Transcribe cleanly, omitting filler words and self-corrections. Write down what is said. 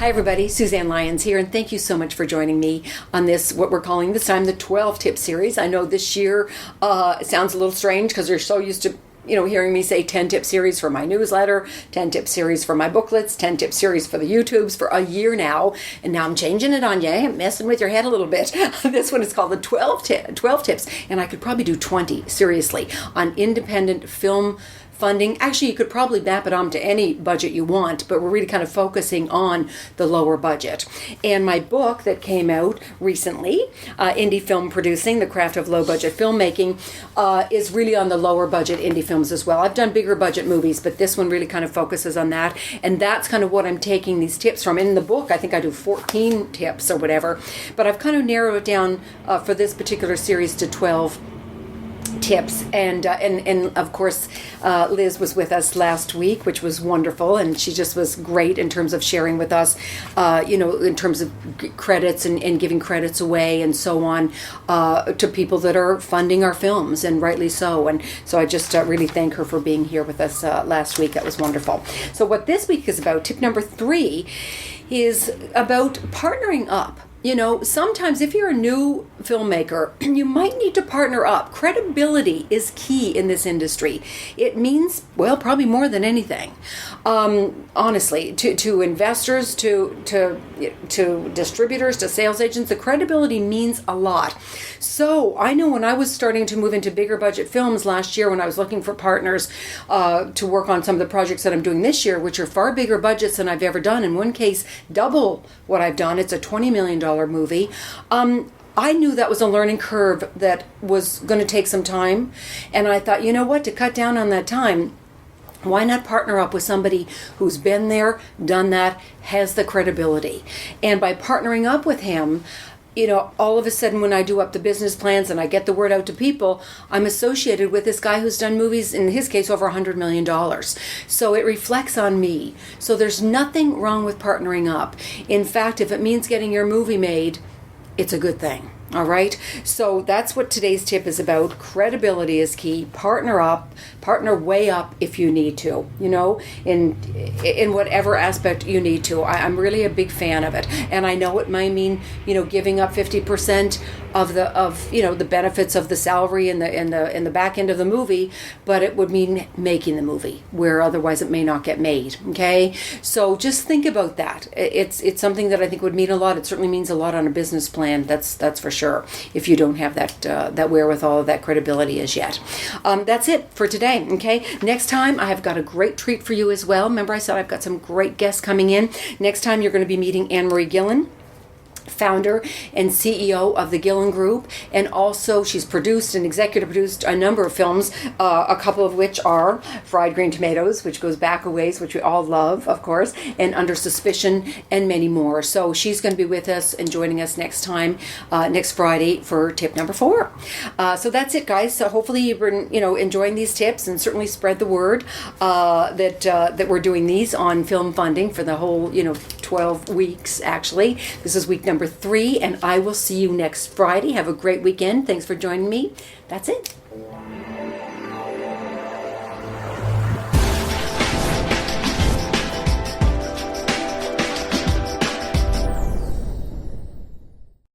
Hi everybody, Suzanne Lyons here, and thank you so much for joining me on this, what we're calling this time, the 12 tip series. I know this year it sounds a little strange because you're so used to hearing me say 10 tip series for my newsletter, 10 tip series for my booklets, 10 tip series for the YouTubes for a year now. And now I'm changing it on you. I'm messing with your head a little bit. This one is called the 12 tips. And I could probably do 20, seriously, on independent film funding. Actually, you could probably map it onto any budget you want, but we're really kind of focusing on the lower budget. And my book that came out recently, Indie Film Producing, The Craft of Low Budget Filmmaking, is really on the lower budget indie films as well. I've done bigger budget movies, but this one really kind of focuses on that. And that's kind of what I'm taking these tips from. In the book, I think I do 14 tips or whatever, but I've kind of narrowed it down for this particular series to 12 tips, and of course Liz was with us last week, which was wonderful, and she just was great in terms of sharing with us in terms of credits and giving credits away and so on to people that are funding our films, and rightly so. And so I just really thank her for being here with us last week. That was wonderful. So what this week is about, tip number 3, is about partnering up. Sometimes if you're a new filmmaker, you might need to partner up. Credibility is key in this industry. It means, well, probably more than anything. Honestly, to investors, to distributors, to sales agents, the credibility means a lot. So I know when I was starting to move into bigger budget films last year, when I was looking for partners to work on some of the projects that I'm doing this year, which are far bigger budgets than I've ever done. In one case, double what I've done. It's a $20 million movie. I knew that was a learning curve that was going to take some time. And I thought, you know what, to cut down on that time, why not partner up with somebody who's been there, done that, has the credibility? And by partnering up with him, all of a sudden when I do up the business plans and I get the word out to people, I'm associated with this guy who's done movies, in his case, over $100 million. So it reflects on me. So there's nothing wrong with partnering up. In fact, if it means getting your movie made, it's a good thing. All right. So that's what today's tip is about. Credibility is key. Partner up, partner way up if you need to, in whatever aspect you need to. I'm really a big fan of it. And I know it might mean, giving up 50% of the benefits of the salary in the back end of the movie, but it would mean making the movie where otherwise it may not get made. Okay. So just think about that. It's something that I think would mean a lot. It certainly means a lot on a business plan. That's for sure. If you don't have that wherewithal, that credibility as yet. That's it for today. Okay. Next time I have got a great treat for you as well. Remember I said I've got some great guests coming in. Next time you're going to be meeting Anne-Marie Gillen, founder and CEO of the Gillen Group, and also she's produced and executive produced a number of films, a couple of which are Fried Green Tomatoes, which goes back a ways, which we all love, of course, and Under Suspicion, and many more. So she's going to be with us and joining us next time, next Friday, for tip number 4. So that's it, guys. So hopefully you've been, enjoying these tips, and certainly spread the word that we're doing these on film funding for the whole, 12 weeks, actually. This is week number 3, and I will see you next Friday. Have a great weekend. Thanks for joining me. That's it.